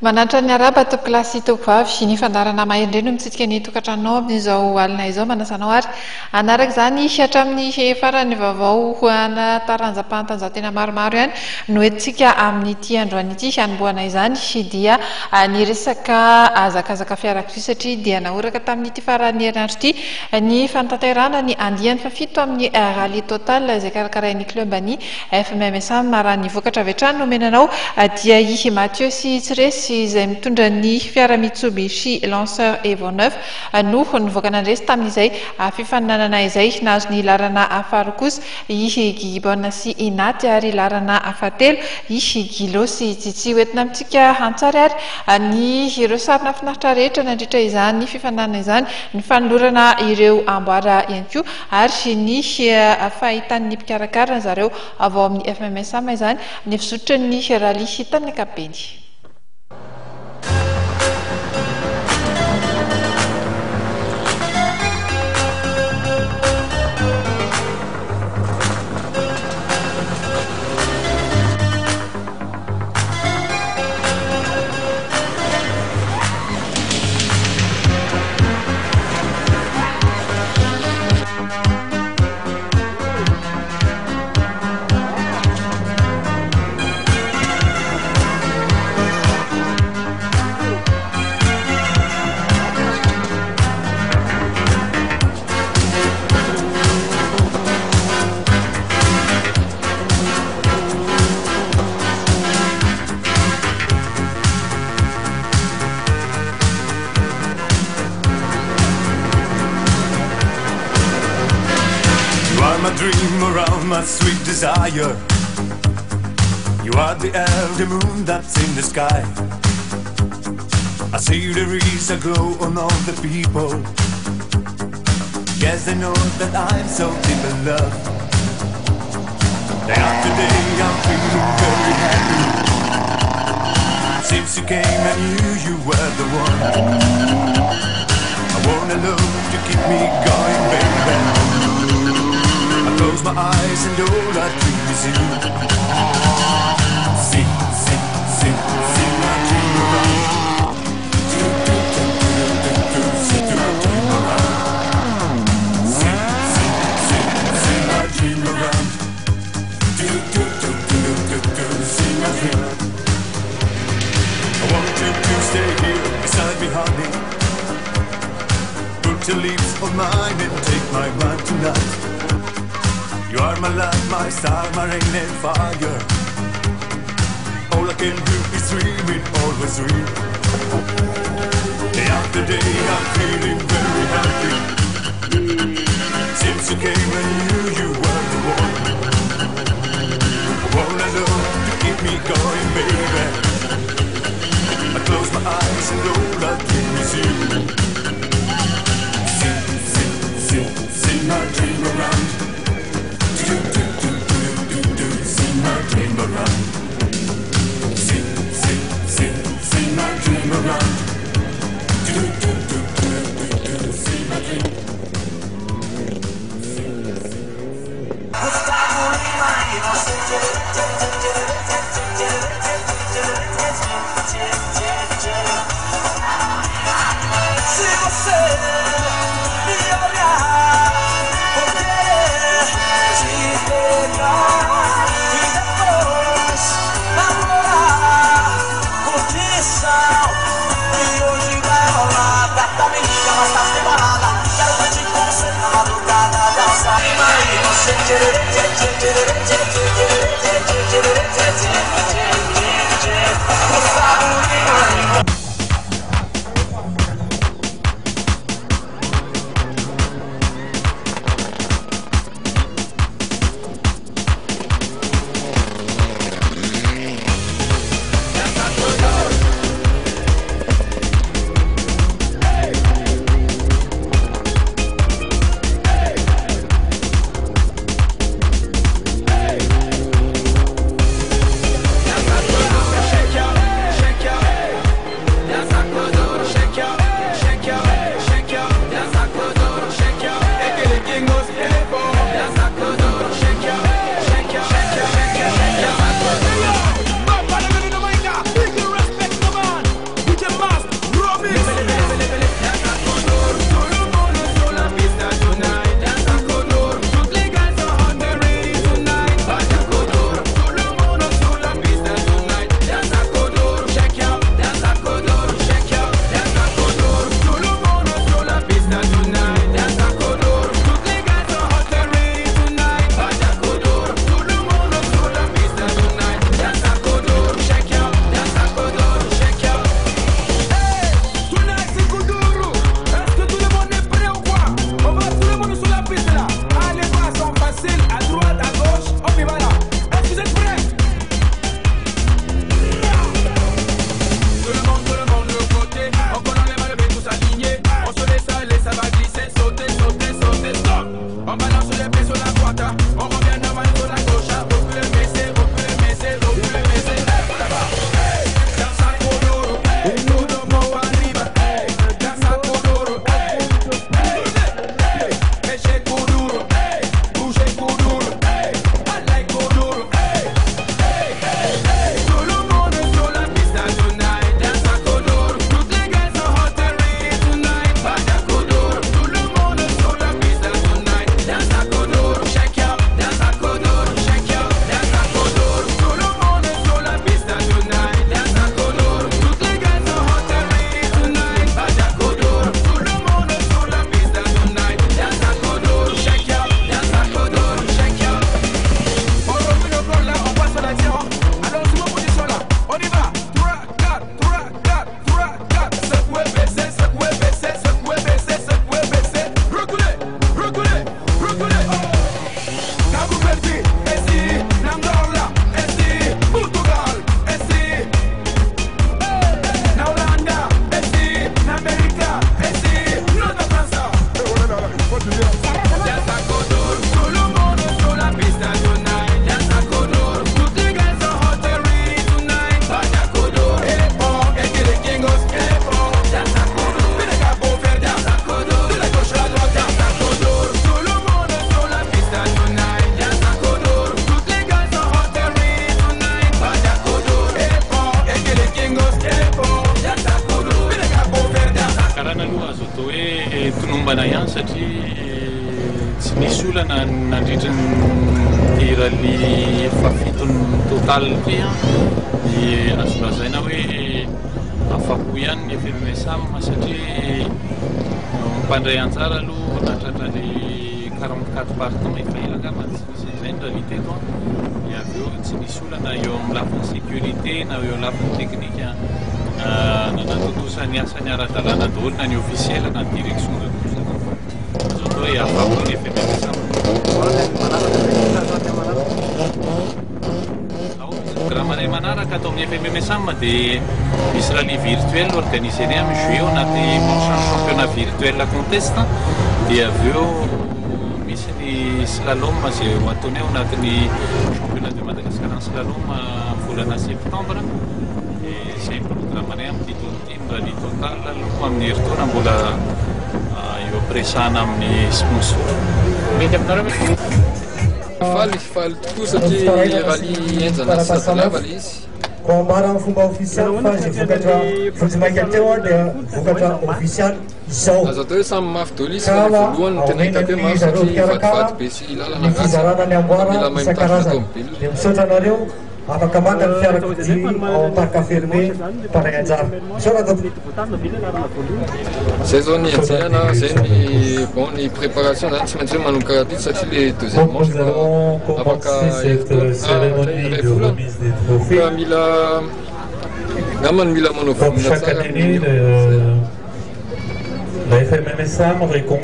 Manatra ny araba to klasy toko vavy ny fandarana mahendreny mitsitsika ny tokantranonao amin'izao alina izao manasanao ary anaraka izany hatramin'ny farany vaovao hoana taranjam-pahatanjahantena maromaro ihany no entintsika amin'ity androany ity hanomboana izany dia ny resaka azakazaka fiarakodia satria dia nahoraka tamin'ity farany herinandro ity ny fanatanterahana ny andiany fafito amin'ny rally total izay karakarain'ny club ny FMMSA marany vokatra avy hatrany no menanao dia i Mathieu sy Tsiresy izay mitondra ny fiara Mitsubishi Lancer Evo 9 no nivoaka nandresy tamin'izay fifaninanana izay nahazo ny larana afaro kosa i Gibona sy Inaty ary larana afatelo i Gilo sy Tsitsi hoentina amintsika antsary ary ny ireo sarina finaritra rehetra nandritra izany fifaninanana izany ny fanolorana ireo amboara ihany koa ary ny fahitan'ny mpikarakara zareo avao amin'ny FMMSA izany ny fizotra ny rally tamin'ny ankapobeny. My dream around my sweet desire. You are the elder moon that's in the sky. I see there is a glow on all the people. Yes, they know that I'm so deep in love. Day after day I'm feeling very happy. Since you came I knew you were the one. I wanna love to keep me going, baby. Close my eyes and all I dream is you. Sing, sing, sing, sing my dream around. Sing my dream around. Sing, sing, sing, sing my dream around. Sing my dream. I want you to stay here beside me, honey. Put your lips on mine and take my mind tonight. You are my light, my star, my rain and fire. All I can do is dream it, always dream. Day after day I'm feeling very happy. Since you came I knew you were the one. I wanna love to keep me going, baby. I close my eyes and all I dream is you. Sing, sing, sing, sing my dream around. Sing my dream around. Sing, sing, sing, sing my dream around. Sing my dream. Se você me olhar, poder te pegar e depois namorar, curtição. E hoje vai rolar, gata me liga, mas tá sem balada. Quero curtir com você na madrugada, dançar. E aí você rally fafitony total ty dia azo lazaina hoe afapo ihany ny FMSA satria mpandray anjara aloha natratra le 44 partants efa elaka tsy misy izay ny rally teto dia avy eo tsy misy olana eo amin'ny lafiny sécurité na eo lafiny technique nanatotosany asany ara-dalàna daholo na ny officiel na ny direction de tout azo atao hoe afapo ny FMSA. Raha manaraka atao amin'ny FMSA dia misy rally virtuel organisé amin'ny juillet ao anaty championnat virtuel contest dia avy eo misy ny slalom izay ho ataony ao anatin'ny championnat de Madagascar ny slalom volana septembre dia izay programmanay amin'ny titolo ny rally total aloha amin'ny herintaona mbola eo ampiresahana amin'ny sponsor. Mety aminareo faly tokoa satria rally enjana sy sadalava le izy Komara amin'ny fomba ofisialy fa izay vokatra vojimaika teo dia vokatra ofisialy izao. azo atao hoe samy mafy daholo izy fa ny voalohany no tena hitako hoe mafy satria vadivaty be sy lalana ny fizarana ny amboara mila mahay mitafy isan-karazany. automobile. Dia misaotra anareo afaka maka ny fiarakodia ao parc fermé mparay anjara. Misaotra tompoko. zay zao ny enjehana zay ny bon ny préparation zany tsy maintsy hoe manao karaha ty satria le deuxième manche afaka ray volana fa mila namany mila manao Comme volana chaque tsara année, la FMMSA répond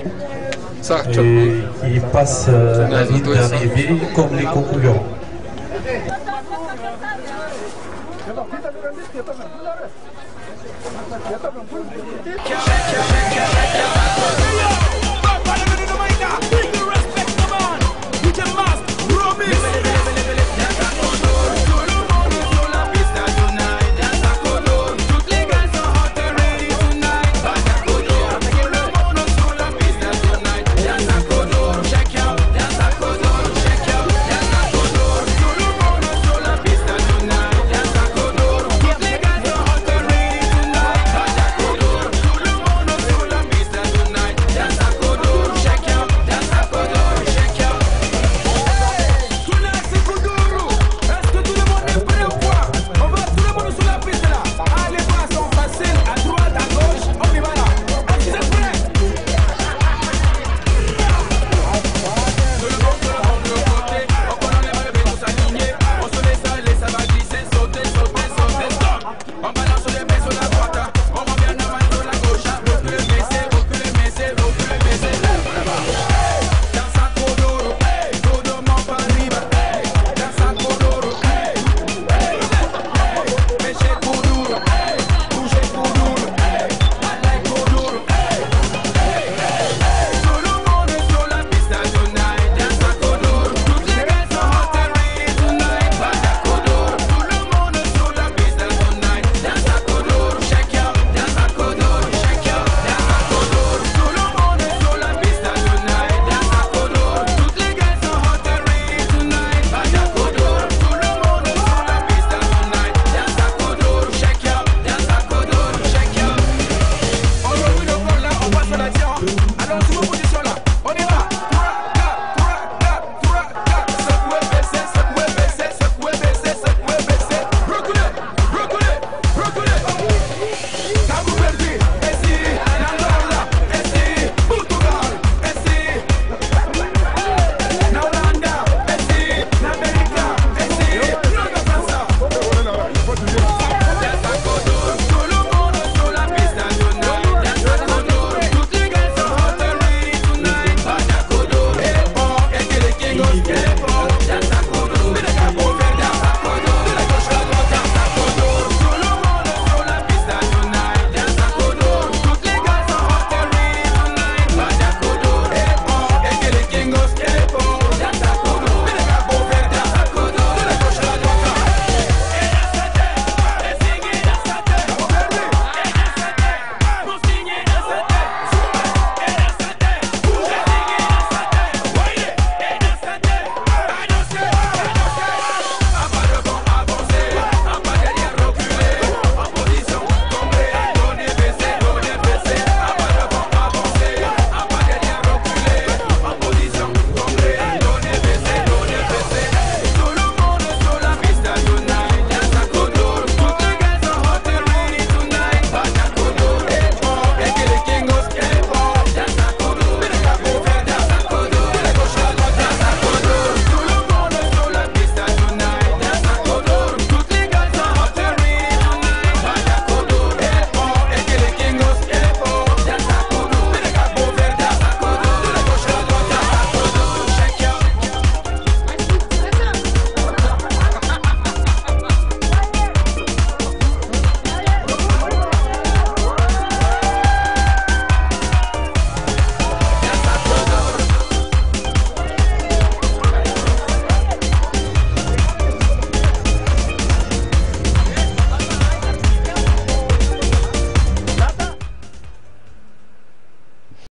sarotra et qui passe la ligne d'arrivée comme les concurrents. You can